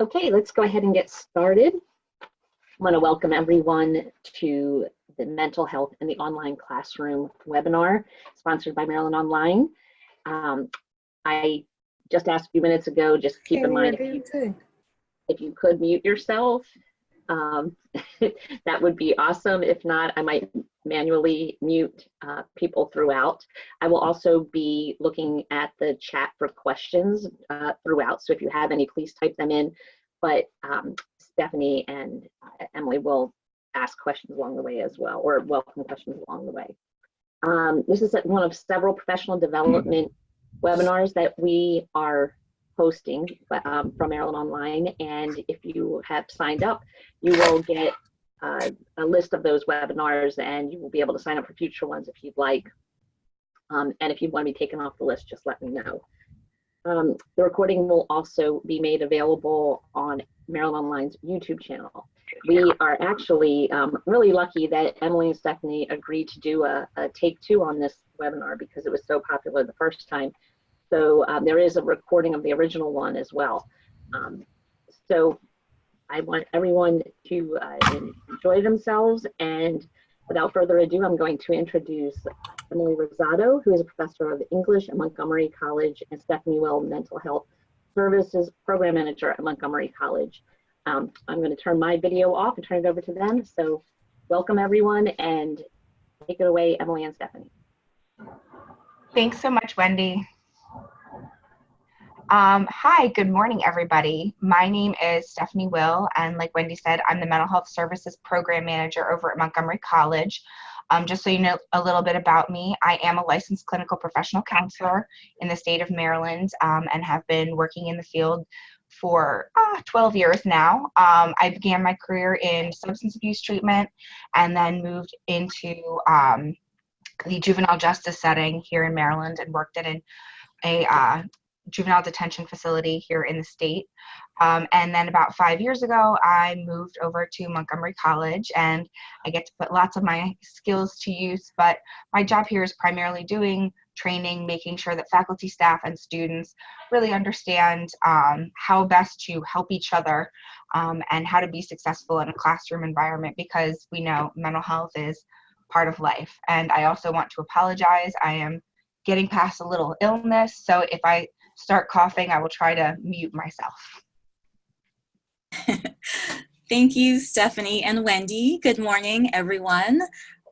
Okay, let's go ahead and get started. I want to welcome everyone to the Mental Health in the Online Classroom webinar sponsored by Maryland Online. I just asked a few minutes ago, just keep in mind if you could mute yourself, that would be awesome. If not, I might manually mute people throughout. I will also be looking at the chat for questions throughout. So if you have any, please type them in. But Stephanie and Emily will ask questions along the way as well, or welcome questions along the way. This is one of several professional development webinars that we are hosting from Maryland Online, and if you have signed up, you will get a list of those webinars, and you will be able to sign up for future ones if you'd like. And if you want to be taken off the list, just let me know. The recording will also be made available on Maryland Online's YouTube channel. We are actually really lucky that Emily and Stephanie agreed to do a take two on this webinar because it was so popular the first time. So there is a recording of the original one as well. So I want everyone to enjoy themselves, and without further ado, I'm going to introduce Emily Rosado, who is a professor of English at Montgomery College, and Stephanie Will, Mental Health Services Program Manager at Montgomery College. I'm going to turn my video off and turn it over to them. So welcome everyone, and take it away, Emily and Stephanie. Thanks so much, Wendy. Hi, good morning, everybody. My name is Stephanie Will, and like Wendy said, I'm the Mental Health Services Program Manager over at Montgomery College. Just so you know a little bit about me, I am a licensed clinical professional counselor in the state of Maryland and have been working in the field for 12 years now. I began my career in substance abuse treatment and then moved into the juvenile justice setting here in Maryland and worked at a juvenile detention facility here in the state. And then about 5 years ago, I moved over to Montgomery College, and I get to put lots of my skills to use, but my job here is primarily doing training, making sure that faculty, staff, and students really understand how best to help each other and how to be successful in a classroom environment, because we know mental health is part of life. And I also want to apologize. I am getting past a little illness, so if I start coughing, I will try to mute myself. Thank you, Stephanie and Wendy. Good morning, everyone.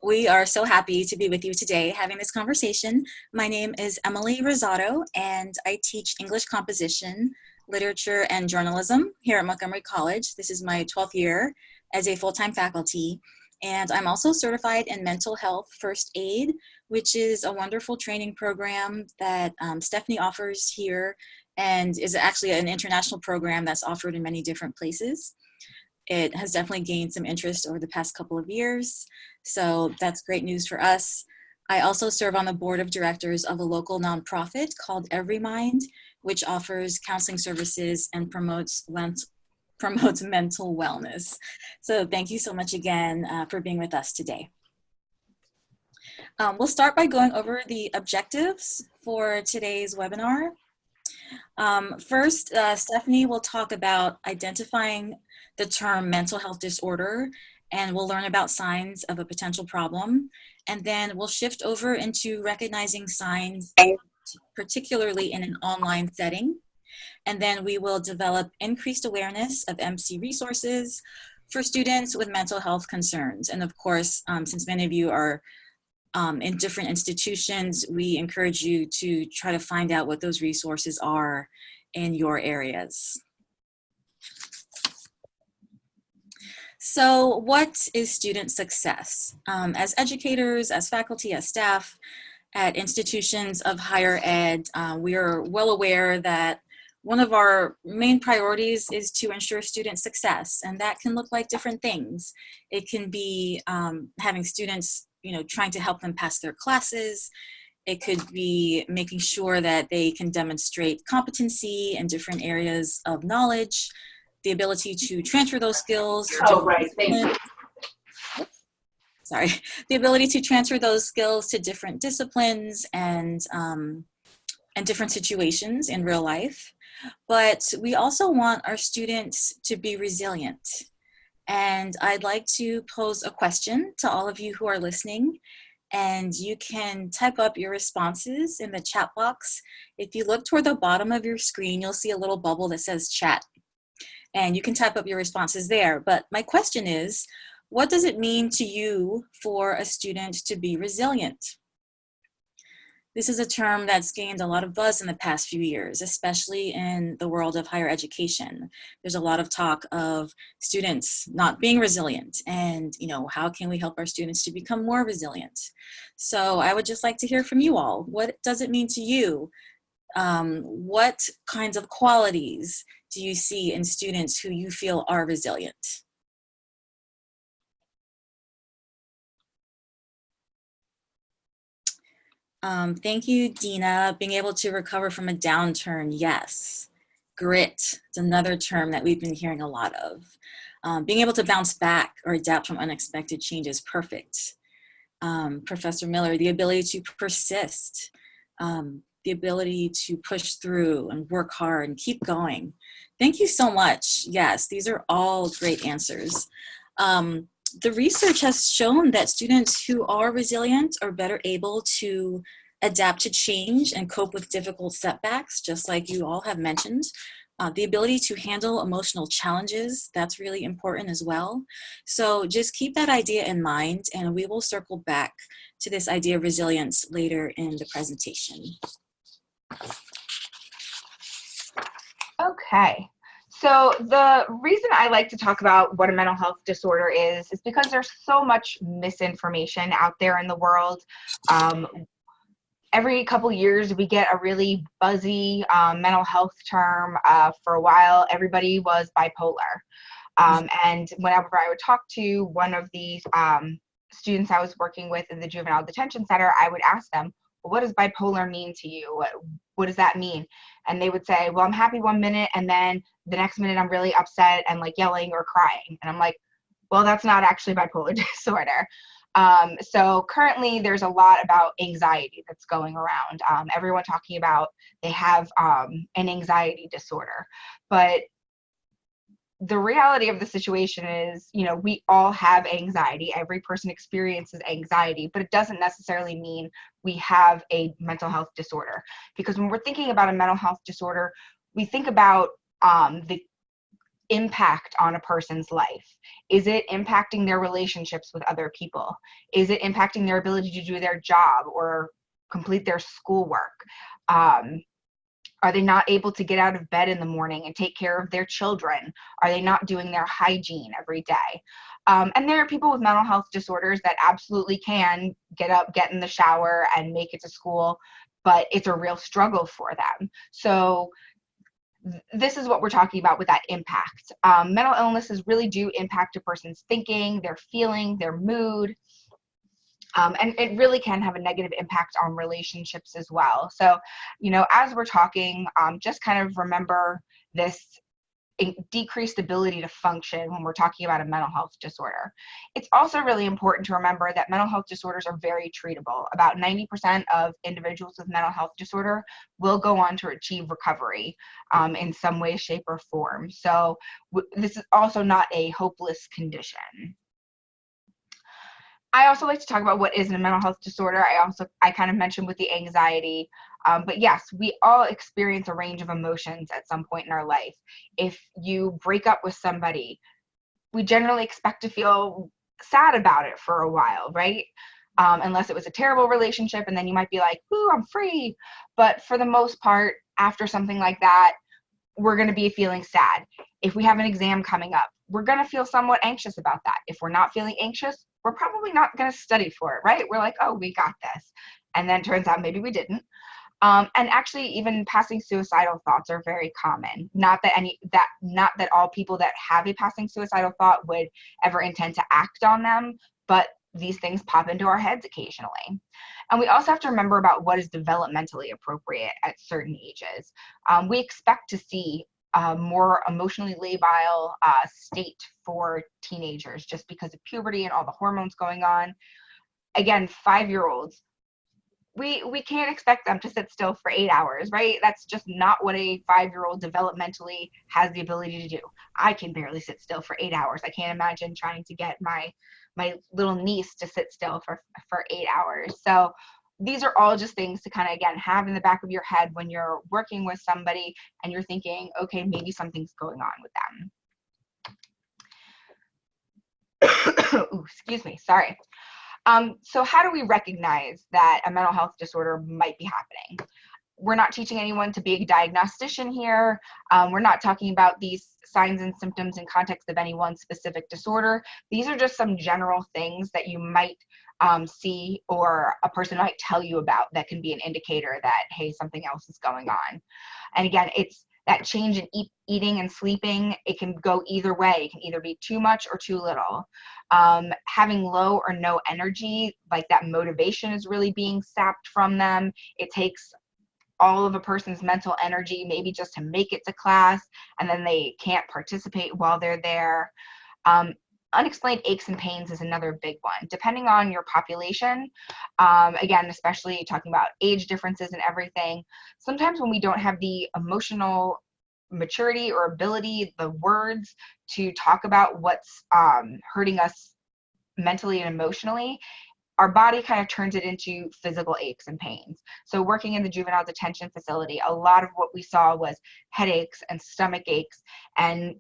We are so happy to be with you today having this conversation. My name is Emily Rosado, and I teach English composition, literature, and journalism here at Montgomery College. This is my 12th year as a full-time faculty. And I'm also certified in mental health first aid, which is a wonderful training program that Stephanie offers here and is actually an international program that's offered in many different places. It has definitely gained some interest over the past couple of years, so that's great news for us. I also serve on the board of directors of a local nonprofit called EveryMind, which offers counseling services and promotes mental wellness. So thank you so much again for being with us today. We'll start by going over the objectives for today's webinar. First, Stephanie will talk about identifying the term mental health disorder, and we'll learn about signs of a potential problem. And then we'll shift over into recognizing signs, particularly in an online setting. And then we will develop increased awareness of MC resources for students with mental health concerns. And of course, since many of you are in different institutions, we encourage you to try to find out what those resources are in your areas. So what is student success? As educators, as faculty, as staff at institutions of higher ed, we are well aware that one of our main priorities is to ensure student success, and that can look like different things. It can be having students, trying to help them pass their classes. It could be making sure that they can demonstrate competency in different areas of knowledge, the ability to transfer those skills to the ability to transfer those skills to different disciplines and different situations in real life. but we also want our students to be resilient. And I'd like to pose a question to all of you who are listening, and you can type up your responses in the chat box. If you look toward the bottom of your screen, you'll see a little bubble that says chat, and you can type up your responses there. But my question is, what does it mean to you for a student to be resilient? This is a term that's gained a lot of buzz in the past few years, especially in the world of higher education. There's a lot of talk of students not being resilient and, how can we help our students to become more resilient? So I would just like to hear from you all. What does it mean to you? What kinds of qualities do you see in students who you feel are resilient? Thank you, Dina. Being able to recover from a downturn, yes. Grit, it's another term that we've been hearing a lot of. Being able to bounce back or adapt from unexpected changes, perfect. Professor Miller, the ability to persist, the ability to push through and work hard and keep going. Thank you so much. Yes, these are all great answers. The research has shown that students who are resilient are better able to adapt to change and cope with difficult setbacks, just like you all have mentioned. The ability to handle emotional challenges, that's really important as well. So just keep that idea in mind, and we will circle back to this idea of resilience later in the presentation. Okay. So the reason I like to talk about what a mental health disorder is because there's so much misinformation out there in the world. Every couple years we get a really buzzy mental health term. For a while, everybody was bipolar. And whenever I would talk to one of the students I was working with in the juvenile detention center, I would ask them, well, what does bipolar mean to you? What does that mean? And they would say, well, I'm happy one minute, and then the next minute I'm really upset and like yelling or crying. And I'm like, well, that's not actually bipolar disorder. So currently there's a lot about anxiety that's going around. Everyone talking about they have an anxiety disorder. But the reality of the situation is, we all have anxiety. Every person experiences anxiety, but it doesn't necessarily mean we have a mental health disorder. Because when we're thinking about a mental health disorder, we think about the impact on a person's life. Is it impacting their relationships with other people? Is it impacting their ability to do their job or complete their schoolwork? Are they not able to get out of bed in the morning and take care of their children? Are they not doing their hygiene every day? And there are people with mental health disorders that absolutely can get up, get in the shower, and make it to school, but it's a real struggle for them. So this is what we're talking about with that impact. Mental illnesses really do impact a person's thinking, their feeling, their mood. And it really can have a negative impact on relationships as well. So, as we're talking, just kind of remember this decreased ability to function when we're talking about a mental health disorder. It's also really important to remember that mental health disorders are very treatable. About 90% of individuals with mental health disorder will go on to achieve recovery in some way, shape, or form. So this is also not a hopeless condition. I also like to talk about what is a mental health disorder. I kind of mentioned with the anxiety, but yes, we all experience a range of emotions at some point in our life. If you break up with somebody, we generally expect to feel sad about it for a while, right? Unless it was a terrible relationship, and then you might be like, ooh, I'm free. But for the most part, after something like that, we're going to be feeling sad. If we have an exam coming up, we're going to feel somewhat anxious about that. If we're not feeling anxious, we're probably not going to study for it, right? We're like, oh, we got this. And then turns out maybe we didn't. And actually, even passing suicidal thoughts are very common. Not that all people that have a passing suicidal thought would ever intend to act on them, but these things pop into our heads occasionally. And we also have to remember about what is developmentally appropriate at certain ages. We expect to see a more emotionally labile state for teenagers just because of puberty and all the hormones going on. Again, 5-year-olds, we can't expect them to sit still for 8 hours, right? That's just not what a 5-year-old developmentally has the ability to do. I can barely sit still for 8 hours. I can't imagine trying to get my little niece to sit still for 8 hours. So these are all just things to kind of, again, have in the back of your head when you're working with somebody and you're thinking, okay, maybe something's going on with them. Ooh, excuse me, sorry. So how do we recognize that a mental health disorder might be happening? We're not teaching anyone to be a diagnostician here. We're not talking about these signs and symptoms in context of any one specific disorder. These are just some general things that you might see, or a person might tell you about, that can be an indicator that, hey, something else is going on. And again, it's that change in eating and sleeping. It can go either way. It can either be too much or too little. Having low or no energy, like that motivation is really being sapped from them. It takes all of a person's mental energy maybe just to make it to class, and then they can't participate while they're there. Unexplained aches and pains is another big one. Depending on your population, again, especially talking about age differences and everything, sometimes when we don't have the emotional maturity or ability, the words to talk about what's hurting us mentally and emotionally, our body kind of turns it into physical aches and pains. So working in the juvenile detention facility, a lot of what we saw was headaches and stomach aches, and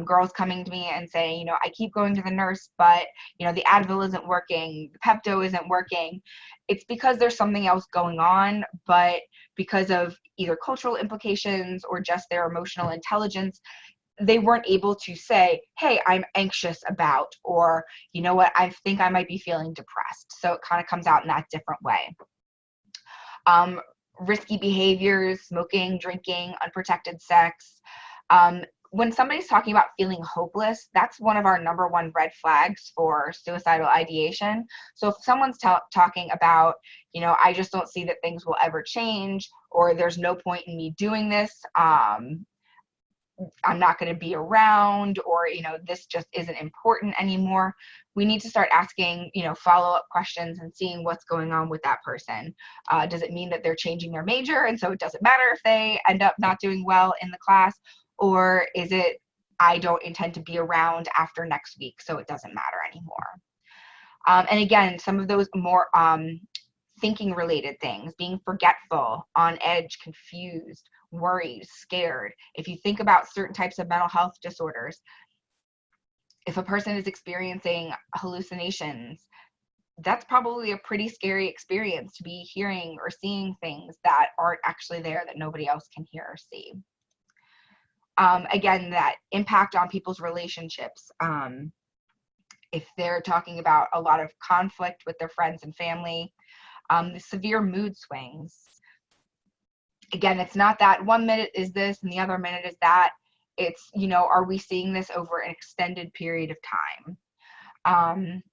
girls coming to me and saying, I keep going to the nurse, but the Advil isn't working, the Pepto isn't working. It's because there's something else going on, but because of either cultural implications or just their emotional intelligence, they weren't able to say, hey, I'm anxious about, or what, I think I might be feeling depressed. So it kind of comes out in that different way. Risky behaviors, smoking, drinking, unprotected sex. When somebody's talking about feeling hopeless, that's one of our number one red flags for suicidal ideation. So if someone's talking about, I just don't see that things will ever change, or there's no point in me doing this, I'm not going to be around, or, this just isn't important anymore, we need to start asking, follow-up questions and seeing what's going on with that person. Does it mean that they're changing their major, and so it doesn't matter if they end up not doing well in the class? Or is it, I don't intend to be around after next week, so it doesn't matter anymore? And again, some of those more thinking related things, being forgetful, on edge, confused, worried, scared. If you think about certain types of mental health disorders, if a person is experiencing hallucinations, that's probably a pretty scary experience, to be hearing or seeing things that aren't actually there, that nobody else can hear or see. Again, that impact on people's relationships. If they're talking about a lot of conflict with their friends and family, the severe mood swings. Again, it's not that 1 minute is this and the other minute is that. It's, are we seeing this over an extended period of time?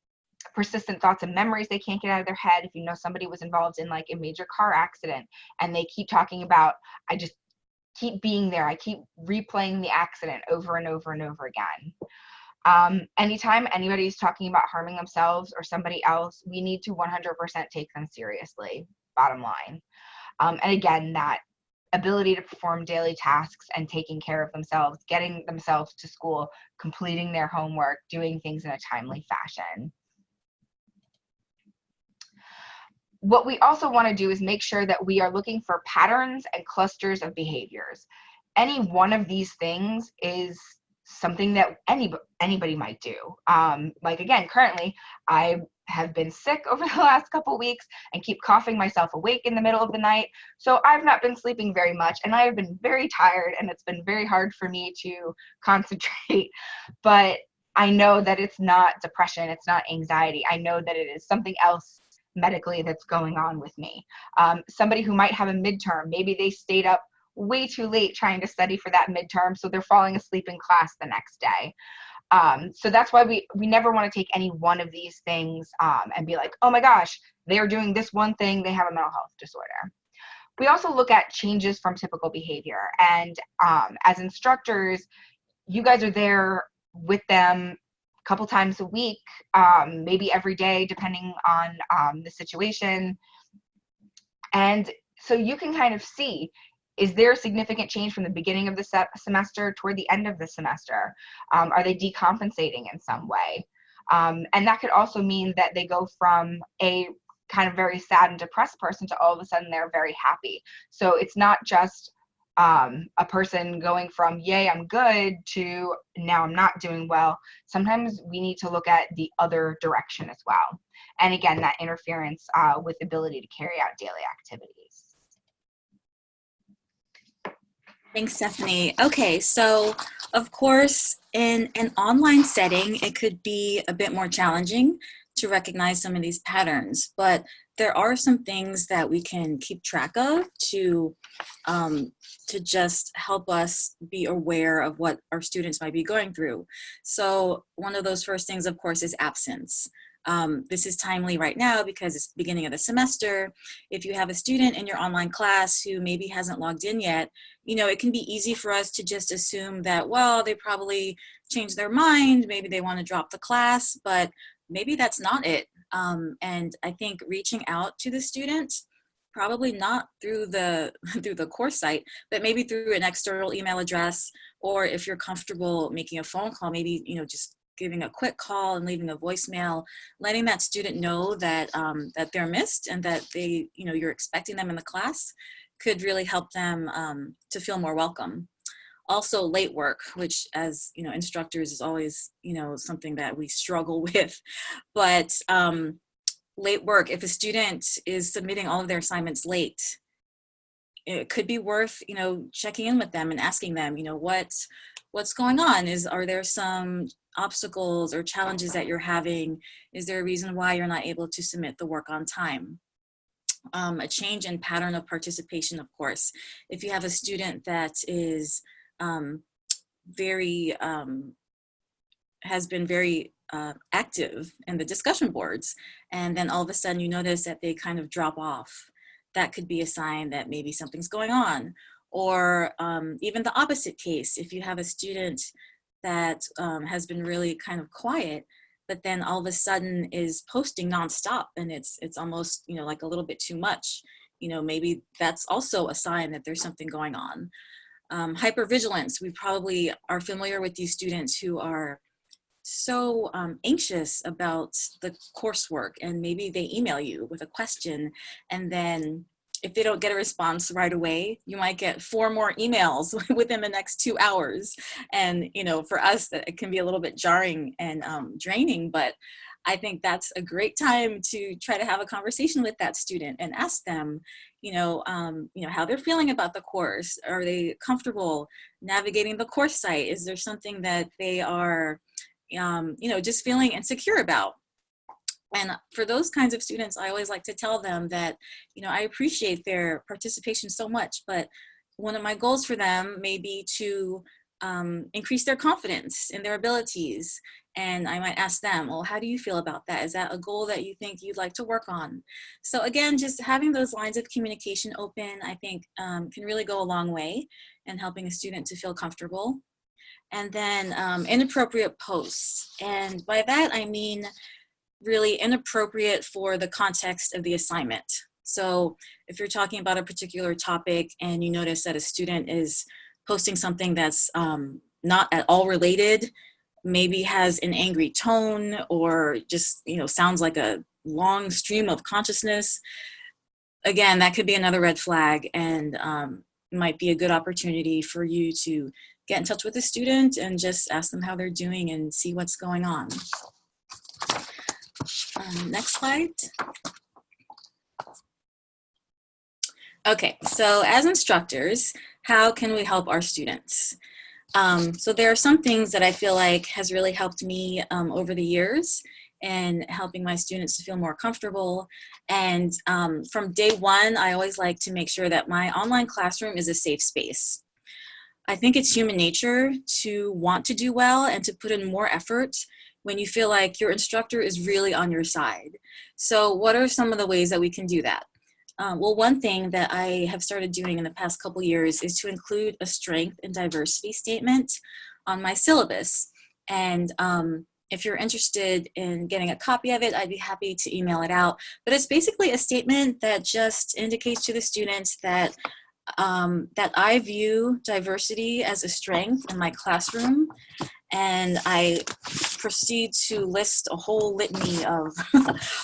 Persistent thoughts and memories they can't get out of their head. If somebody was involved in like a major car accident and they keep talking about, I just keep being there, I keep replaying the accident over and over and over again. Anytime anybody's talking about harming themselves or somebody else, we need to 100% take them seriously, bottom line. And again, that ability to perform daily tasks and taking care of themselves, getting themselves to school, completing their homework, doing things in a timely fashion. What we also want to do is make sure that we are looking for patterns and clusters of behaviors. Any one of these things is something that anybody might do. Like again, currently I have been sick over the last couple of weeks and keep coughing myself awake in the middle of the night. So I've not been sleeping very much, and I have been very tired, and it's been very hard for me to concentrate. But I know that it's not depression, it's not anxiety. I know that it is something else medically that's going on with me. Somebody who might have a midterm, maybe they stayed up way too late trying to study for that midterm, so they're falling asleep in class the next day. So that's why we never want to take any one of these things and be like, oh my gosh, they're doing this one thing, they have a mental health disorder. We also look at changes from typical behavior, and as instructors, you guys are there with them a couple times a week, maybe every day, depending on the situation. And so you can kind of see, is there a significant change from the beginning of the semester toward the end of the semester? Are they decompensating in some way? And that could also mean that they go from a kind of very sad and depressed person to all of a sudden they're very happy. So it's not just a person going from, yay, I'm good, to now I'm not doing well. Sometimes we need to look at the other direction as well. And again, that interference with ability to carry out daily activities. Thanks, Stephanie. Okay, so of course, in an online setting, it could be a bit more challenging to recognize some of these patterns, but there are some things that we can keep track of to just help us be aware of what our students might be going through. So one of those first things, of course, is absence. This is timely right now because it's the beginning of the semester. If you have a student in your online class who maybe hasn't logged in yet, you know, it can be easy for us to just assume that, well, they probably changed their mind, maybe they want to drop the class, but maybe that's not it. And I think reaching out to the student, probably not through the through the course site, but maybe through an external email address, or if you're comfortable making a phone call, maybe, you know, just giving a quick call and leaving a voicemail, letting that student know that that they're missed and that they, you know, you're expecting them in the class, could really help them to feel more welcome. Also, late work, which, as you know, instructors, is always, you know, something that we struggle with. But late work, if a student is submitting all of their assignments late, it could be worth, you know, checking in with them and asking them, you know, what's going on? Are there some obstacles or challenges that you're having? Is there a reason why you're not able to submit the work on time? A change in pattern of participation, of course. If you have a student that is has been very active in the discussion boards, and then all of a sudden you notice that they kind of drop off, that could be a sign that maybe something's going on. Or even the opposite case, if you have a student that has been really kind of quiet, but then all of a sudden is posting nonstop, and it's almost, you know, like a little bit too much, you know, maybe that's also a sign that there's something going on. Hypervigilance, we probably are familiar with these students who are so anxious about the coursework, and maybe they email you with a question, and then if they don't get a response right away, you might get 4 more emails within the next 2 hours. And, you know, for us, that it can be a little bit jarring and draining, but I think that's a great time to try to have a conversation with that student and ask them, you know, how they're feeling about the course. Are they comfortable navigating the course site? Is there something that they are, just feeling insecure about? And for those kinds of students, I always like to tell them that, you know, I appreciate their participation so much, but one of my goals for them may be to increase their confidence in their abilities. And I might ask them, well, how do you feel about that? Is that a goal that you think you'd like to work on? So again, just having those lines of communication open, I think can really go a long way in helping a student to feel comfortable. And then inappropriate posts. And by that, I mean really inappropriate for the context of the assignment. So if you're talking about a particular topic and you notice that a student is posting something that's not at all related, maybe has an angry tone, or just, you know, sounds like a long stream of consciousness, again, that could be another red flag, and might be a good opportunity for you to get in touch with the student and just ask them how they're doing and see what's going on. Next slide. Okay, so as instructors, how can we help our students? So there are some things that I feel like has really helped me over the years in helping my students to feel more comfortable. And from day one, I always like to make sure that my online classroom is a safe space. I think it's human nature to want to do well and to put in more effort when you feel like your instructor is really on your side. So what are some of the ways that we can do that? Well, one thing that I have started doing in the past couple years is to include a strength and diversity statement on my syllabus. And if you're interested in getting a copy of it, I'd be happy to email it out. But it's basically a statement that just indicates to the students that that I view diversity as a strength in my classroom, and I proceed to list a whole litany of,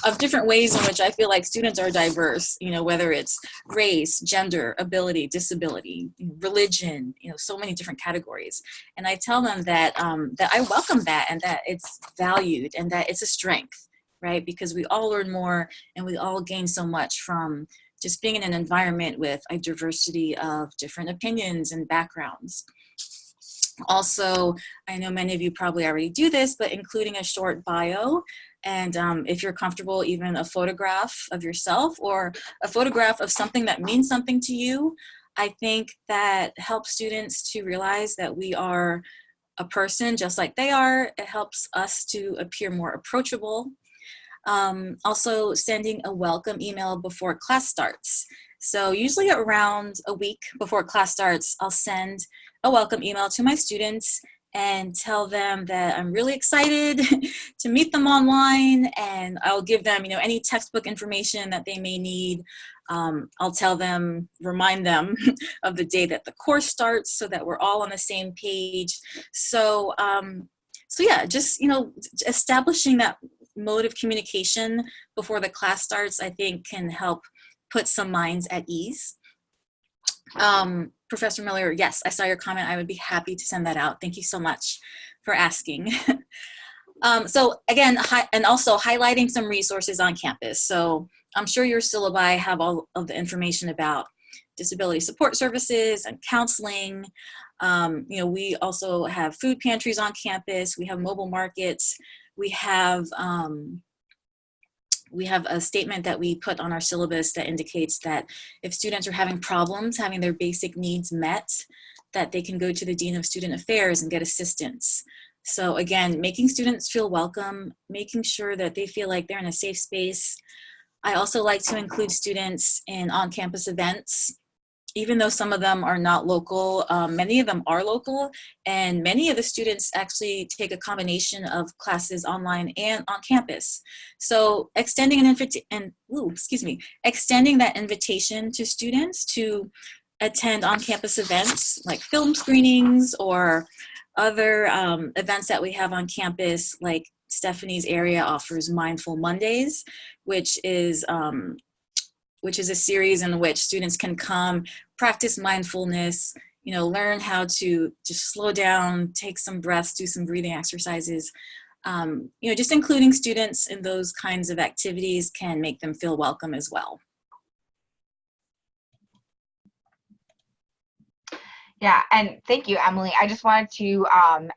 of different ways in which I feel like students are diverse, you know, whether it's race, gender, ability, disability, religion, you know, so many different categories. And I tell them that, that I welcome that and that it's valued and that it's a strength, right? Because we all learn more and we all gain so much from just being in an environment with a diversity of different opinions and backgrounds. Also, I know many of you probably already do this, but including a short bio, and if you're comfortable, even a photograph of yourself or a photograph of something that means something to you. I think that helps students to realize that we are a person just like they are. It helps us to appear more approachable. Also, sending a welcome email before class starts. So usually around a week before class starts, I'll send a welcome email to my students and tell them that I'm really excited to meet them online, and I'll give them, you know, any textbook information that they may need. I'll tell them, remind them of the day that the course starts so that we're all on the same page. So, so yeah, just, you know, establishing that mode of communication before the class starts, I think can help put some minds at ease. Professor Miller, yes, I saw your comment. I would be happy to send that out. Thank you so much for asking. So again, and also highlighting some resources on campus. So I'm sure your syllabi have all of the information about disability support services and counseling. You know, we also have food pantries on campus. We have mobile markets. We have a statement that we put on our syllabus that indicates that if students are having problems having their basic needs met, that they can go to the Dean of Student Affairs and get assistance. So again, making students feel welcome, making sure that they feel like they're in a safe space. I also like to include students in on-campus events. Even though some of them are not local, many of them are local, and many of the students actually take a combination of classes online and on campus. So extending extending that invitation to students to attend on-campus events like film screenings or other events that we have on campus, like Stephanie's area offers Mindful Mondays, which is a series in which students can come, practice mindfulness, you know, learn how to just slow down, take some breaths, do some breathing exercises. You know, just including students in those kinds of activities can make them feel welcome as well. Yeah, and thank you, Emily. I just wanted to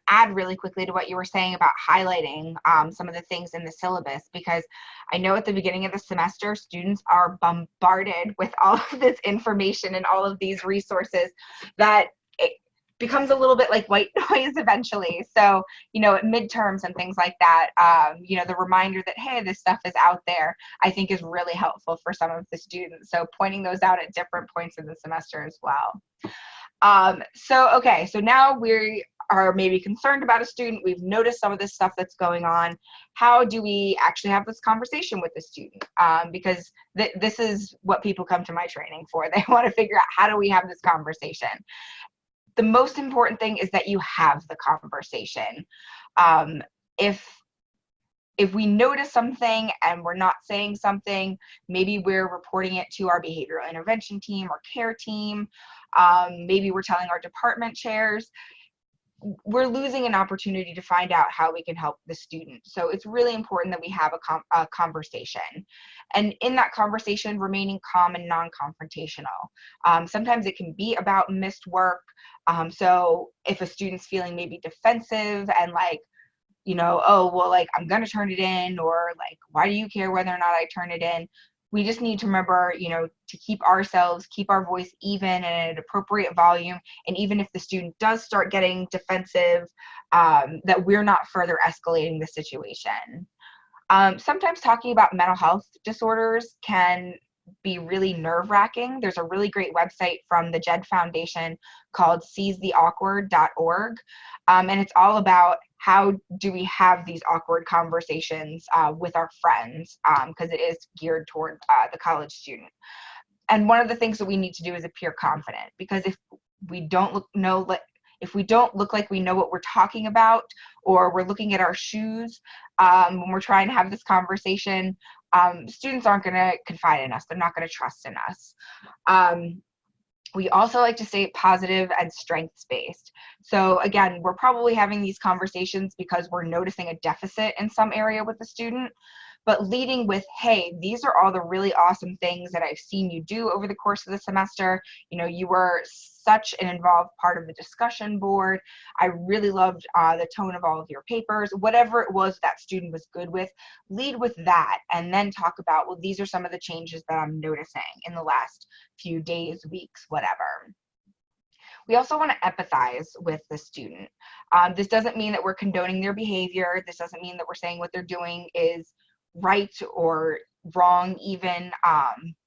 add really quickly to what you were saying about highlighting some of the things in the syllabus, because I know at the beginning of the semester, students are bombarded with all of this information and all of these resources that it becomes a little bit like white noise eventually. So, you know, at midterms and things like that, you know, the reminder that, hey, this stuff is out there, I think is really helpful for some of the students. So pointing those out at different points in the semester as well. So now we are maybe concerned about a student. We've noticed some of this stuff that's going on. How do we actually have this conversation with the student? Because this is what people come to my training for. They want to figure out, how do we have this conversation? The most important thing is that you have the conversation. If we notice something and we're not saying something, maybe we're reporting it to our behavioral intervention team or care team. Maybe we're telling our department chairs. We're losing an opportunity to find out how we can help the student. So it's really important that we have a conversation. And in that conversation, remaining calm and non-confrontational. Sometimes it can be about missed work. So if a student's feeling maybe defensive and like, you know, oh, well, like, I'm going to turn it in, or like, why do you care whether or not I turn it in? We just need to remember, you know, to keep our voice even and at an appropriate volume. And even if the student does start getting defensive, that we're not further escalating the situation. Sometimes talking about mental health disorders can be really nerve-wracking. There's a really great website from the JED Foundation called seizetheawkward.org. And it's all about how do we have these awkward conversations with our friends, because it is geared toward the college student. And one of the things that we need to do is appear confident, because if we don't look like we know what we're talking about, or we're looking at our shoes when we're trying to have this conversation, students aren't going to confide in us. They're not going to trust in us. We also like to stay positive and strengths-based. So again, we're probably having these conversations because we're noticing a deficit in some area with the student, but leading with, hey, these are all the really awesome things that I've seen you do over the course of the semester. You know, you were such an involved part of the discussion board. I really loved the tone of all of your papers. Whatever it was that student was good with, lead with that, and then talk about, well, these are some of the changes that I'm noticing in the last few days, weeks, whatever. We also want to empathize with the student. This doesn't mean that we're condoning their behavior. This doesn't mean that we're saying what they're doing is right or wrong even,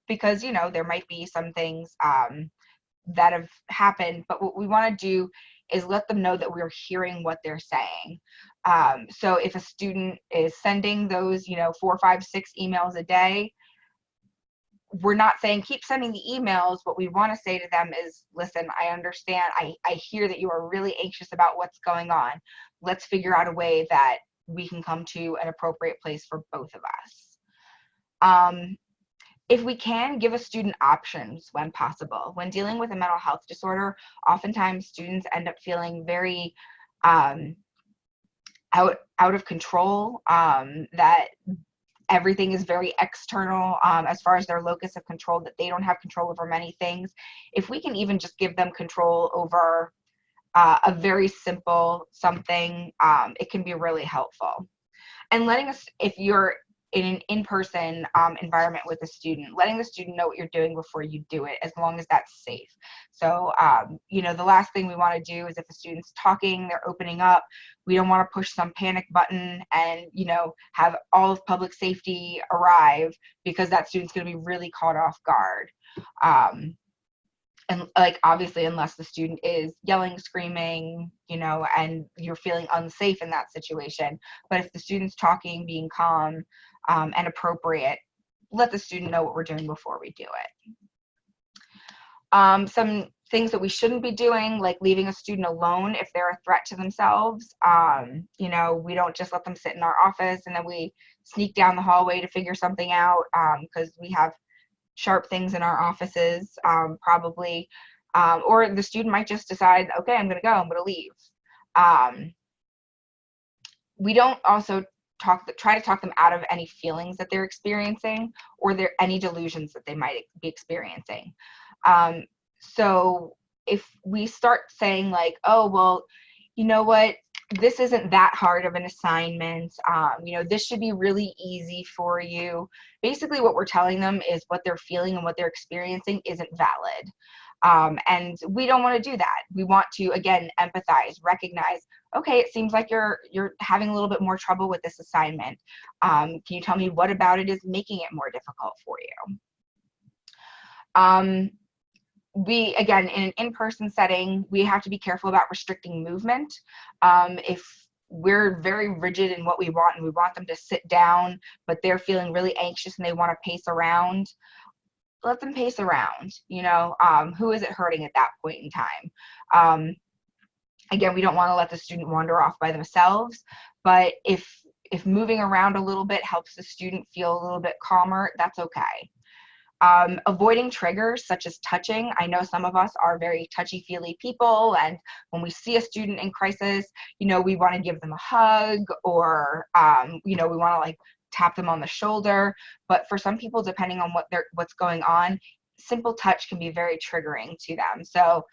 because, you know, there might be some things that have happened, but what we want to do is let them know that we're hearing what they're saying. So if a student is sending those, you know, 4, 5, 6 emails a day, we're not saying keep sending the emails. What we want to say to them is, listen, I understand. I hear that you are really anxious about what's going on. Let's figure out a way that we can come to an appropriate place for both of us. If we can, give a student options when possible. When dealing with a mental health disorder, oftentimes students end up feeling very out of control, that everything is very external as far as their locus of control, that they don't have control over many things. If we can even just give them control over a very simple something, it can be really helpful. And letting us, if you're in an in-person environment with a student, letting the student know what you're doing before you do it, as long as that's safe. So, you know, the last thing we want to do is if a student's talking, they're opening up, we don't want to push some panic button and, you know, have all of public safety arrive, because that student's going to be really caught off guard. And like, obviously, unless the student is yelling, screaming, you know, and you're feeling unsafe in that situation. But if the student's talking, being calm and appropriate, let the student know what we're doing before we do it. Some things that we shouldn't be doing, like leaving a student alone if they're a threat to themselves. You know, we don't just let them sit in our office and then we sneak down the hallway to figure something out, because we have sharp things in our offices, probably, or the student might just decide, okay, I'm going to leave. We don't also try to talk them out of any feelings that they're experiencing, or any delusions that they might be experiencing. So if we start saying like, oh, well, you know what, this isn't that hard of an assignment, you know, this should be really easy for you. Basically what we're telling them is what they're feeling and what they're experiencing isn't valid. And we don't want to do that. We want to, again, empathize, recognize, okay, it seems like you're having a little bit more trouble with this assignment. Can you tell me what about it is making it more difficult for you? We, again, in an in-person setting, we have to be careful about restricting movement. If we're very rigid in what we want and we want them to sit down, but they're feeling really anxious and they want to pace around, let them pace around. You know, who is it hurting at that point in time? Again, we don't want to let the student wander off by themselves, but if moving around a little bit helps the student feel a little bit calmer, that's okay. Avoiding triggers such as touching. I know some of us are very touchy-feely people, and when we see a student in crisis, you know, we want to give them a hug, or you know, we want to like tap them on the shoulder. But for some people, depending on what's going on, simple touch can be very triggering to them. So,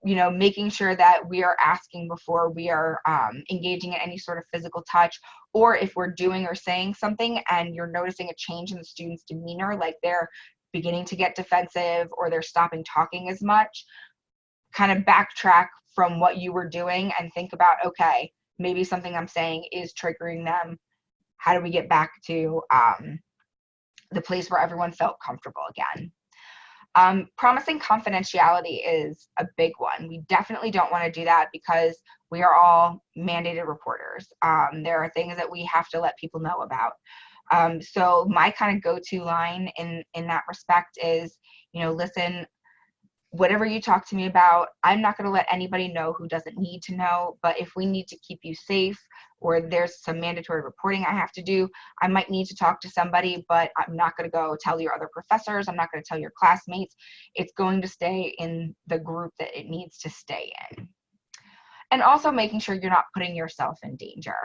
you know, making sure that we are asking before we are engaging in any sort of physical touch, or if we're doing or saying something and you're noticing a change in the student's demeanor, like they're beginning to get defensive or they're stopping talking as much, kind of backtrack from what you were doing and think about, okay, maybe something I'm saying is triggering them. How do we get back to the place where everyone felt comfortable again? Promising confidentiality is a big one. We definitely don't want to do that because we are all mandated reporters. There are things that we have to let people know about. So my kind of go-to line in that respect is, listen, whatever you talk to me about, I'm not going to let anybody know who doesn't need to know. But if we need to keep you safe, or there's some mandatory reporting I have to do, I might need to talk to somebody, but I'm not going to go tell your other professors. I'm not going to tell your classmates. It's going to stay in the group that it needs to stay in. And also making sure you're not putting yourself in danger.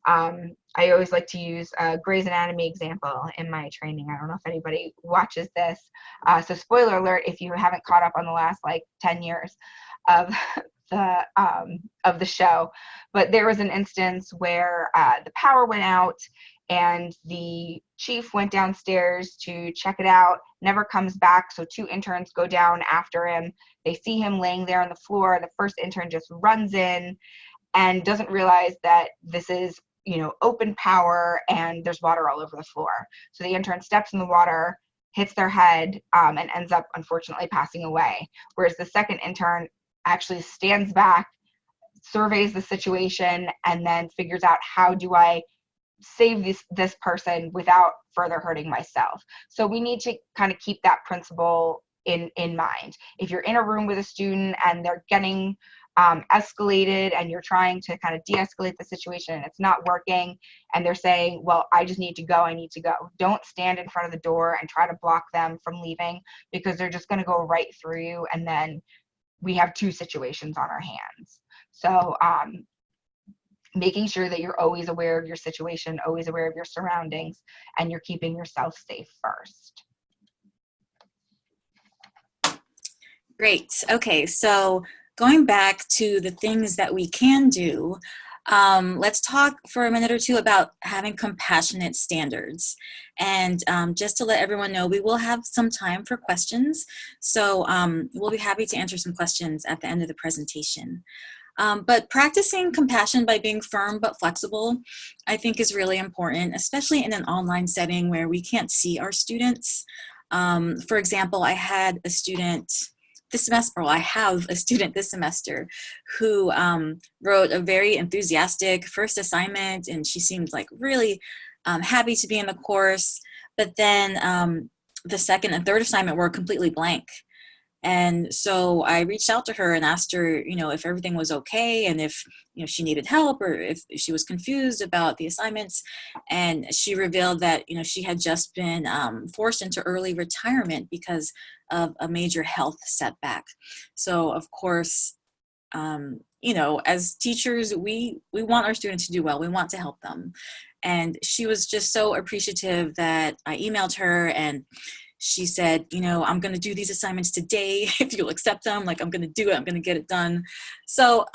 I always like to use a Grey's Anatomy example in my training. I don't know if anybody watches this. So spoiler alert, if you haven't caught up on the last 10 years of the show, but there was an instance where the power went out and the chief went downstairs to check it out, never comes back. So 2 interns go down after him. They see him laying there on the floor. The first intern just runs in and doesn't realize that this is, open power and there's water all over the floor. So the intern steps in the water, hits their head, and ends up unfortunately passing away. Whereas the second intern actually stands back, surveys the situation, and then figures out, how do I save this person without further hurting myself? So we need to kind of keep that principle in mind. If you're in a room with a student and they're getting escalated and you're trying to kind of de-escalate the situation and it's not working, and they're saying, well, I just need to go, I need to go. Don't stand in front of the door and try to block them from leaving, because they're just going to go right through you, and then we have 2 situations on our hands. So making sure that you're always aware of your situation, always aware of your surroundings, and you're keeping yourself safe first. Great. Okay, so going back to the things that we can do, let's talk for a minute or two about having compassionate standards. And just to let everyone know, we will have some time for questions. So we'll be happy to answer some questions at the end of the presentation. But practicing compassion by being firm but flexible, I think, is really important, especially in an online setting where we can't see our students. For example, I had a student this semester, I have a student this semester who wrote a very enthusiastic first assignment, and she seemed really happy to be in the course. But then the second and third assignment were completely blank. And so I reached out to her and asked her, if everything was okay, and if, she needed help, or if she was confused about the assignments. And she revealed that, she had just been forced into early retirement because of a major health setback. So of course, as teachers, we want our students to do well. We want to help them. And she was just so appreciative that I emailed her, and she said, I'm going to do these assignments today. If you'll accept them, I'm going to do it. I'm going to get it done. So,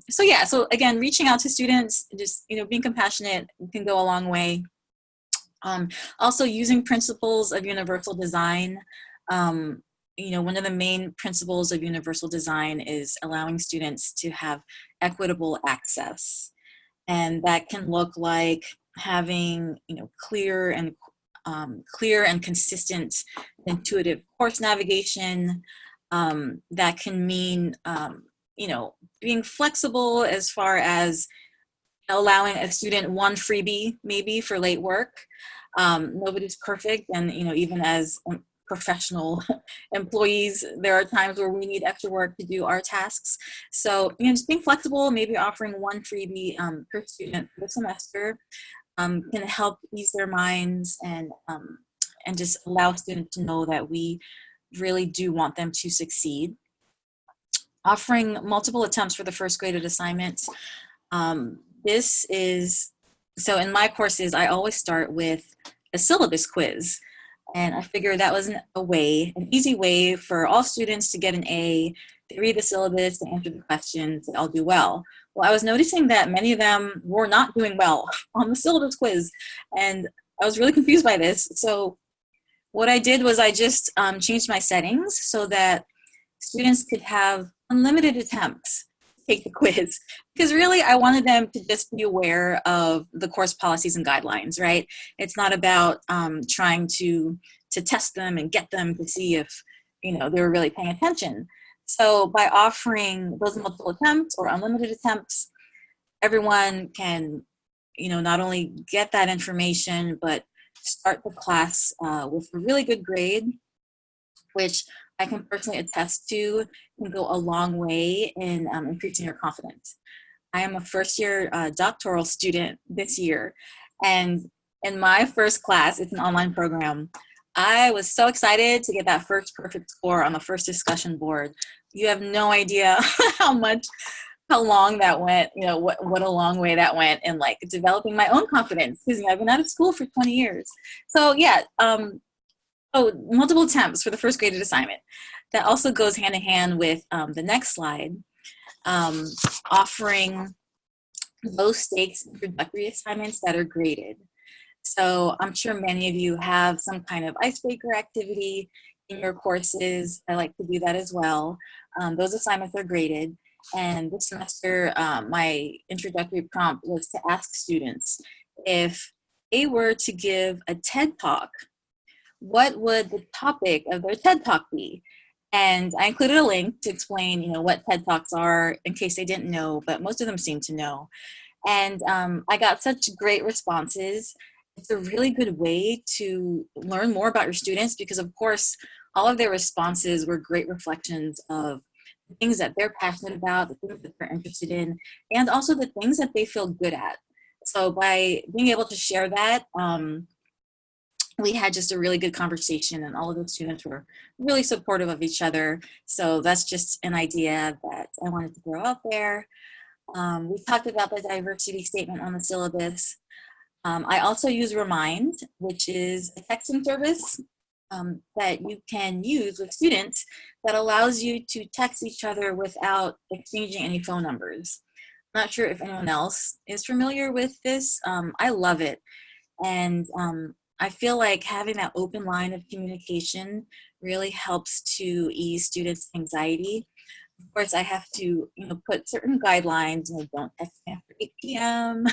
so again, reaching out to students, just, being compassionate can go a long way. Also using principles of universal design. One of the main principles of universal design is allowing students to have equitable access. And that can look like having, clear and consistent intuitive course navigation. That can mean, being flexible as far as allowing a student one freebie maybe for late work. Nobody's perfect, and even as professional employees, there are times where we need extra work to do our tasks. So just being flexible, maybe offering one freebie per student per semester can help ease their minds and just allow students to know that we really do want them to succeed. Offering multiple attempts for the first graded assignments. So in my courses, I always start with a syllabus quiz. And I figured that was an easy way for all students to get an A. They read the syllabus, they answer the questions, they all do well. Well, I was noticing that many of them were not doing well on the syllabus quiz, and I was really confused by this. So what I did was I just changed my settings so that students could have unlimited attempts to take the quiz, because really I wanted them to just be aware of the course policies and guidelines, right? It's not about trying to test them and get them to see if they were really paying attention. So by offering those multiple attempts or unlimited attempts, everyone can, not only get that information, but start the class with a really good grade, which I can personally attest to can go a long way in increasing your confidence. I am a first-year doctoral student this year, and in my first class, it's an online program, I was so excited to get that first perfect score on the first discussion board. You have no idea how long that went, what a long way that went in like developing my own confidence, because I've been out of school for 20 years. So yeah, multiple attempts for the first graded assignment. That also goes hand in hand with the next slide, offering low stakes introductory assignments that are graded. So I'm sure many of you have some kind of icebreaker activity in your courses. I like to do that as well. Those assignments are graded. And this semester, my introductory prompt was to ask students if they were to give a TED Talk, what would the topic of their TED Talk be? And I included a link to explain, what TED Talks are in case they didn't know, but most of them seem to know. And I got such great responses. It's a really good way to learn more about your students because, of course, all of their responses were great reflections of the things that they're passionate about, the things that they're interested in, and also the things that they feel good at. So by being able to share that, we had just a really good conversation, and all of the students were really supportive of each other. So that's just an idea that I wanted to throw out there. We talked about the diversity statement on the syllabus. I also use EveryMind, which is a texting service that you can use with students that allows you to text each other without exchanging any phone numbers. I'm not sure if anyone else is familiar with this. I love it. And I feel like having that open line of communication really helps to ease students' anxiety. Of course, I have to, put certain guidelines. Don't text me after 8 p.m.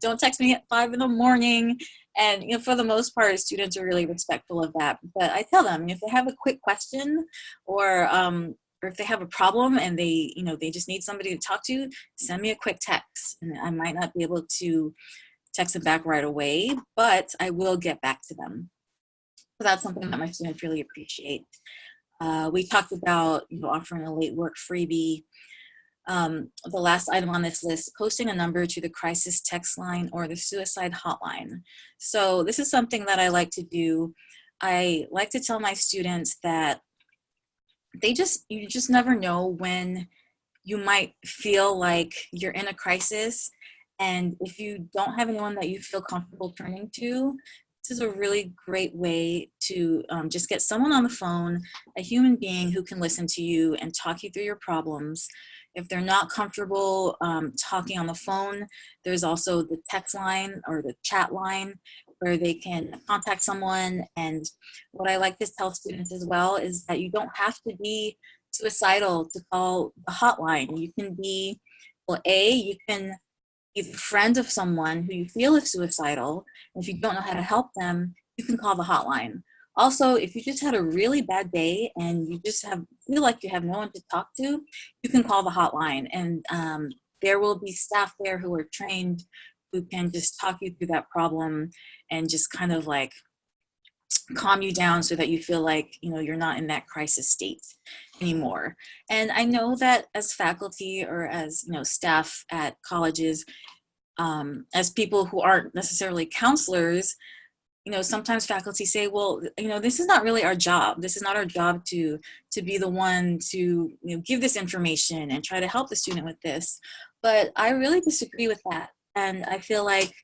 Don't text me at 5 in the morning. And, for the most part, students are really respectful of that. But I tell them, if they have a quick question or if they have a problem and they just need somebody to talk to, send me a quick text. And I might not be able to text them back right away, but I will get back to them. So that's something that my students really appreciate. We talked about offering a late work freebie. The last item on this list, posting a number to the crisis text line or the suicide hotline. So this is something that I like to do. I like to tell my students that you just never know when you might feel like you're in a crisis. And if you don't have anyone that you feel comfortable turning to, this is a really great way to just get someone on the phone, a human being who can listen to you and talk you through your problems. If they're not comfortable talking on the phone, there's also the text line or the chat line where they can contact someone. And what I like to tell students as well is that you don't have to be suicidal to call the hotline. You can be, you can be a friend of someone who you feel is suicidal. If you don't know how to help them, you can call the hotline. Also, if you just had a really bad day and you just feel like you have no one to talk to, you can call the hotline. And there will be staff there who are trained who can just talk you through that problem and just kind of like calm you down so that you feel like you're not in that crisis state anymore. And I know that as faculty or as staff at colleges, as people who aren't necessarily counselors, sometimes faculty say, well, this is not really our job. This is not our job to be the one to give this information and try to help the student with this. But I really disagree with that. And I feel like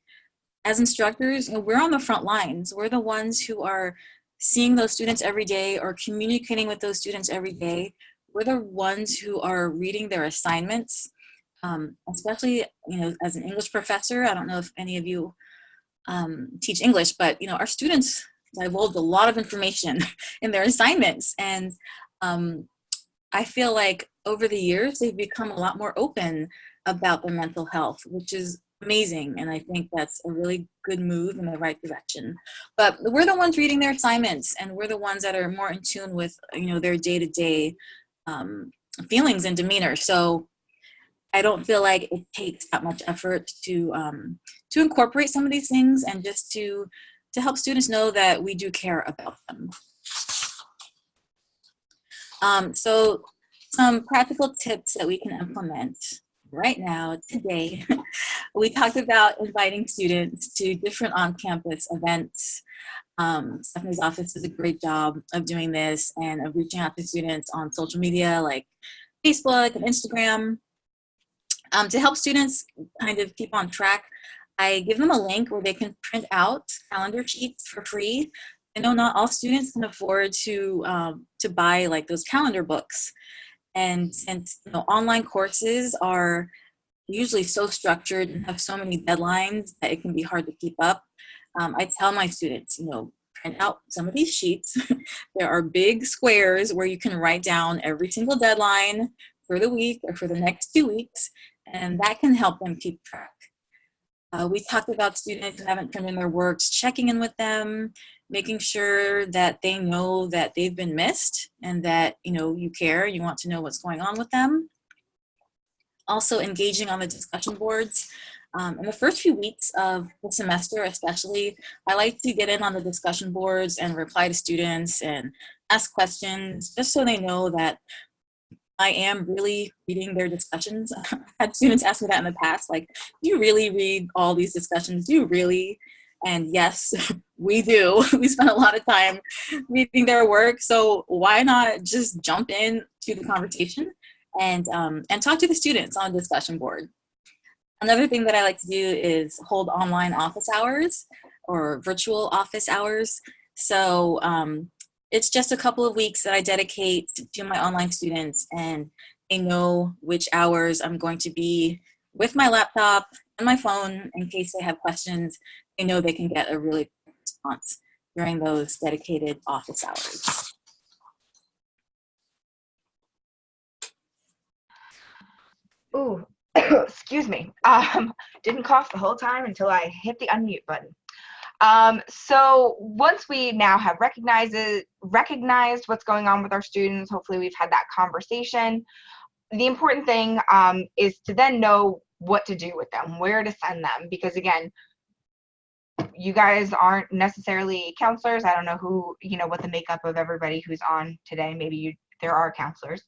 as instructors, we're on the front lines. We're the ones who are seeing those students every day or communicating with those students every day. We're the ones who are reading their assignments, especially, as an English professor. I don't know if any of you teach English, but, our students divulge a lot of information in their assignments. And I feel like over the years, they've become a lot more open about their mental health, which is amazing. And I think that's a really good move in the right direction. But we're the ones reading their assignments, and we're the ones that are more in tune with, their day-to-day feelings and demeanor. So I don't feel like it takes that much effort to incorporate some of these things, and just to help students know that we do care about them. So some practical tips that we can implement right now, today. We talked about inviting students to different on-campus events. Stephanie's office does a great job of doing this and of reaching out to students on social media like Facebook and Instagram. To help students kind of keep on track, I give them a link where they can print out calendar sheets for free. I know not all students can afford to buy like those calendar books. And since online courses are usually so structured and have so many deadlines that it can be hard to keep up, I tell my students, print out some of these sheets. There are big squares where you can write down every single deadline for the week or for the next 2 weeks, and that can help them keep track. We talked about students who haven't turned in their works, checking in with them, making sure that they know that they've been missed and that you care, you want to know what's going on with them. Also engaging on the discussion boards. In the first few weeks of the semester especially, I like to get in on the discussion boards and reply to students and ask questions, just so they know that I am really reading their discussions. I've had students ask me that in the past, like, do you really read all these discussions? Do you really? And yes, we do. We spend a lot of time reading their work, so why not just jump in to the conversation and talk to the students on the discussion board. Another thing that I like to do is hold online office hours or virtual office hours. So it's just a couple of weeks that I dedicate to my online students, and they know which hours I'm going to be with my laptop and my phone in case they have questions. They know they can get a really quick response during those dedicated office hours. Ooh, excuse me. Didn't cough the whole time until I hit the unmute button. So once we now have recognized what's going on with our students, hopefully we've had that conversation. The important thing is to then know what to do with them, where to send them, because again, you guys aren't necessarily counselors. I don't know who, what the makeup of everybody who's on today. Maybe there are counselors.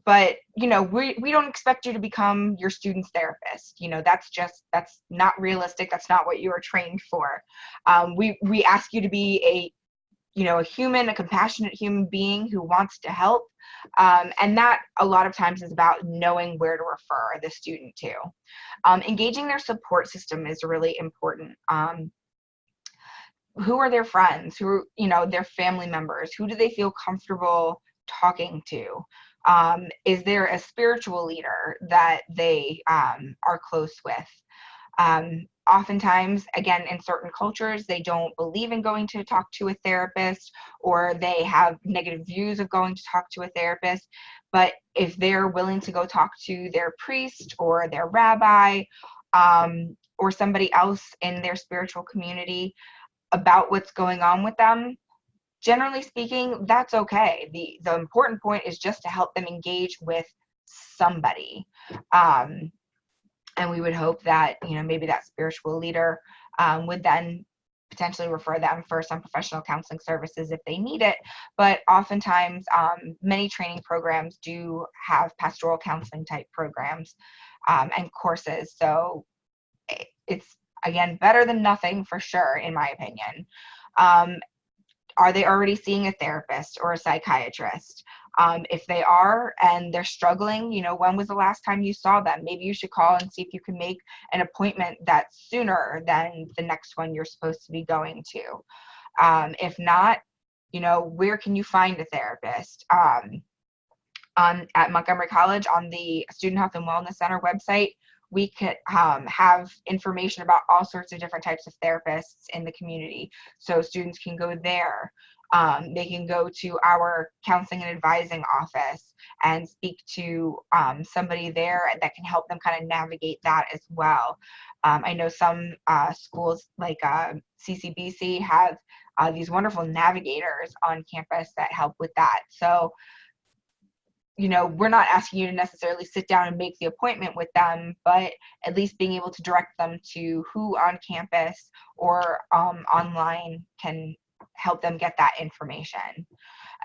But we don't expect you to become your student's therapist. That's not realistic. That's not what you are trained for. We ask you to be a human, a compassionate human being who wants to help. And that a lot of times is about knowing where to refer the student to. Engaging their support system is really important. Who are their friends? Who are, their family members? Who do they feel comfortable talking to? Is there a spiritual leader that they are close with? Oftentimes, again, in certain cultures, they don't believe in going to talk to a therapist, or they have negative views of going to talk to a therapist. But if they're willing to go talk to their priest or their rabbi, or somebody else in their spiritual community about what's going on with them, generally speaking, that's okay. The important point is just to help them engage with somebody. And we would hope that, maybe that spiritual leader would then potentially refer them for some professional counseling services if they need it. But oftentimes, many training programs do have pastoral counseling type programs and courses. So it's, again, better than nothing for sure, in my opinion. Are they already seeing a therapist or a psychiatrist? If they are and they're struggling, when was the last time you saw them? Maybe you should call and see if you can make an appointment that's sooner than the next one you're supposed to be going to. If not, where can you find a therapist? At Montgomery College, on the Student Health and Wellness Center website, we could have information about all sorts of different types of therapists in the community. So students can go there. They can go to our counseling and advising office and speak to somebody there that can help them kind of navigate that as well. I know some schools like CCBC have these wonderful navigators on campus that help with that. So, you know, we're not asking you to necessarily sit down and make the appointment with them, but at least being able to direct them to who on campus or online can help them get that information.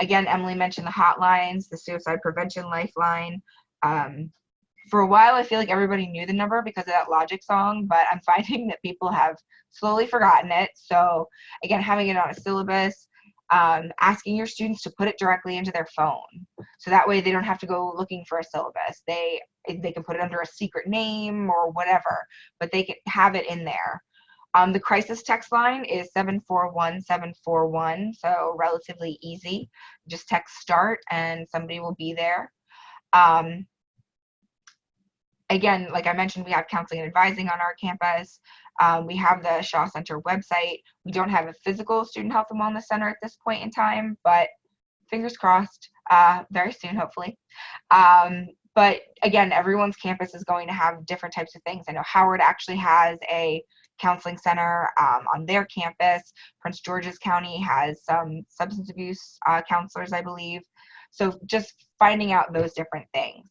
Again, Emily mentioned the hotlines, the suicide prevention lifeline. For a while, I feel like everybody knew the number because of that Logic song, but I'm finding that people have slowly forgotten it. So again, having it on a syllabus, asking your students to put it directly into their phone. So that way they don't have to go looking for a syllabus. They can put it under a secret name or whatever, but they can have it in there. The crisis text line is 741-741, so relatively easy. Just text START and somebody will be there. Again, like I mentioned, we have counseling and advising on our campus. We have the Shaw Center website. We don't have a physical student health and wellness center at this point in time, but fingers crossed, very soon, hopefully. But again, everyone's campus is going to have different types of things. I know Howard actually has a counseling center on their campus. Prince George's County has some substance abuse counselors, I believe. So just finding out those different things.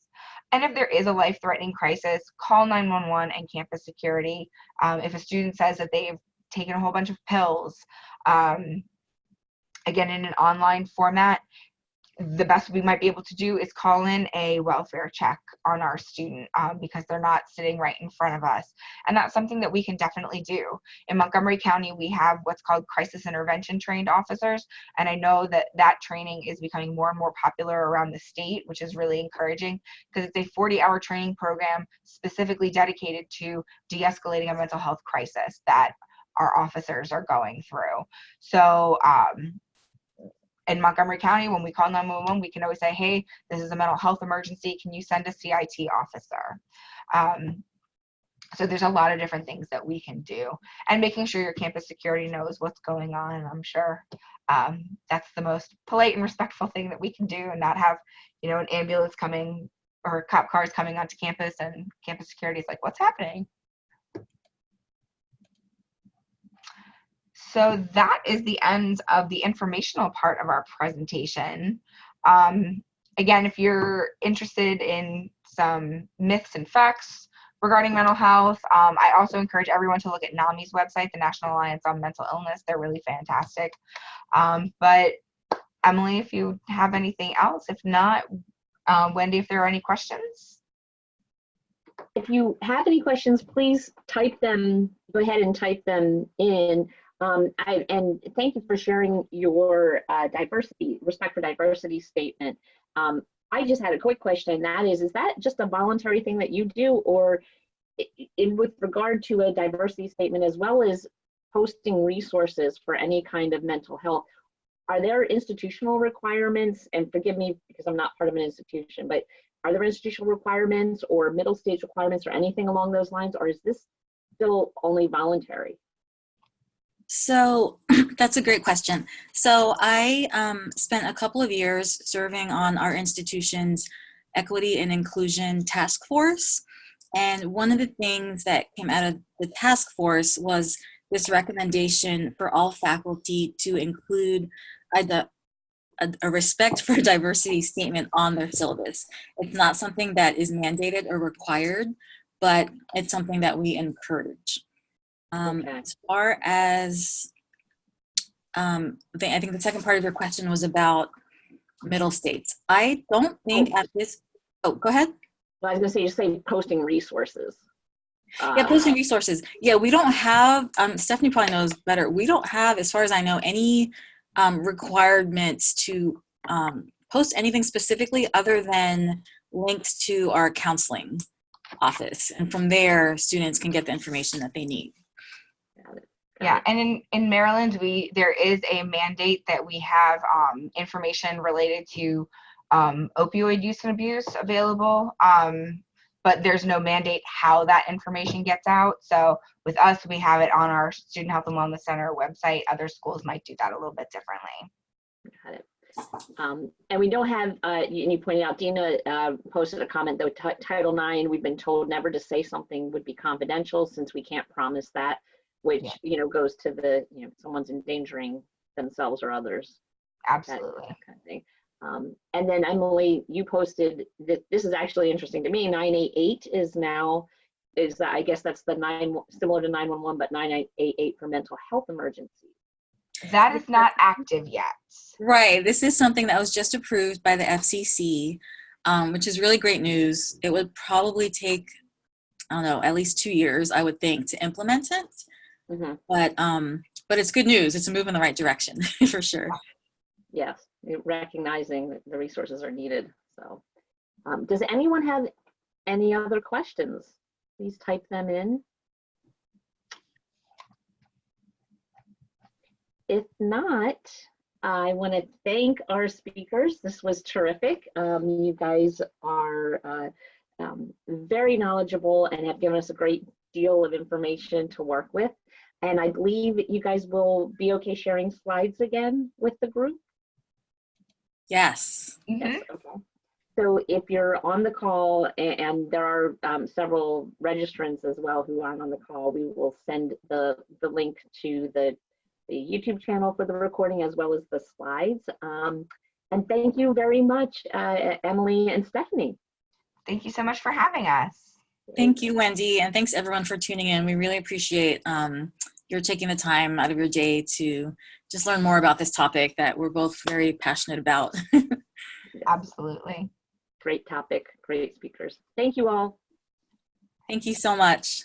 And if there is a life-threatening crisis, call 911 and campus security. If a student says that they've taken a whole bunch of pills, again, in an online format, the best we might be able to do is call in a welfare check on our student because they're not sitting right in front of us. And that's something that we can definitely do. In Montgomery County, we have what's called crisis intervention trained officers. And I know that that training is becoming more and more popular around the state, which is really encouraging because it's a 40-hour training program specifically dedicated to de-escalating a mental health crisis that our officers are going through. So, in Montgomery County, when we call 911, we can always say, hey, this is a mental health emergency. Can you send a CIT officer? So there's a lot of different things that we can do. And making sure your campus security knows what's going on. I'm sure that's the most polite and respectful thing that we can do, and not have, you know, an ambulance coming or cop cars coming onto campus and campus security is like, what's happening? So that is the end of the informational part of our presentation. Again, if you're interested in some myths and facts regarding mental health, I also encourage everyone to look at NAMI's website, the National Alliance on Mental Illness. They're really fantastic. But Emily, if you have anything else, if not, Wendy, if there are any questions. If you have any questions, please type them, go ahead and type them in. And thank you for sharing your respect for diversity statement. I just had a quick question, and that is that just a voluntary thing that you do, or with regard to a diversity statement, as well as posting resources for any kind of mental health, are there institutional requirements? And forgive me because I'm not part of an institution, but are there institutional requirements or middle stage requirements or anything along those lines, or is this still only voluntary? So that's a great question. So I spent a couple of years serving on our institution's Equity and Inclusion Task Force. And one of the things that came out of the task force was this recommendation for all faculty to include a respect for diversity statement on their syllabus. It's not something that is mandated or required, but it's something that we encourage. Okay. As far as, I think the second part of your question was about middle states. I don't think at this, go ahead. Well, I was gonna say, just say posting resources. Yeah, posting resources. Yeah, we don't have, Stephanie probably knows better. We don't have, as far as I know, any requirements to post anything specifically other than links to our counseling office. And from there, students can get the information that they need. Yeah, and in Maryland, there is a mandate that we have information related to opioid use and abuse available, but there's no mandate how that information gets out. So with us, we have it on our Student Health and Wellness Center website. Other schools might do that a little bit differently. Got it. And we don't have, and you pointed out, Dina posted a comment though, Title IX, we've been told never to say something would be confidential since we can't promise that, which, goes to the, someone's endangering themselves or others. Absolutely. That kind of thing. And then Emily, you posted that this is actually interesting to me. 988 is I guess that's the similar to 911, but 988 for mental health emergencies. That is not active yet. Right. This is something that was just approved by the FCC, which is really great news. It would probably take, I don't know, at least 2 years, I would think, to implement it. Mm-hmm. But it's good news. It's a move in the right direction for sure. Yes, recognizing that the resources are needed. So, does anyone have any other questions? Please type them in. If not, I want to thank our speakers. This was terrific. You guys are very knowledgeable and have given us a great deal of information to work with. And I believe you guys will be okay sharing slides again with the group. Yes. Mm-hmm. Yes. Okay. So if you're on the call, and there are several registrants as well who aren't on the call, we will send the link to the YouTube channel for the recording as well as the slides. And thank you very much, Emily and Stephanie. Thank you so much for having us. Thank you, Wendy, and thanks everyone for tuning in. We really appreciate your taking the time out of your day to just learn more about this topic that we're both very passionate about. Absolutely. Great topic, great speakers. Thank you all. Thank you so much.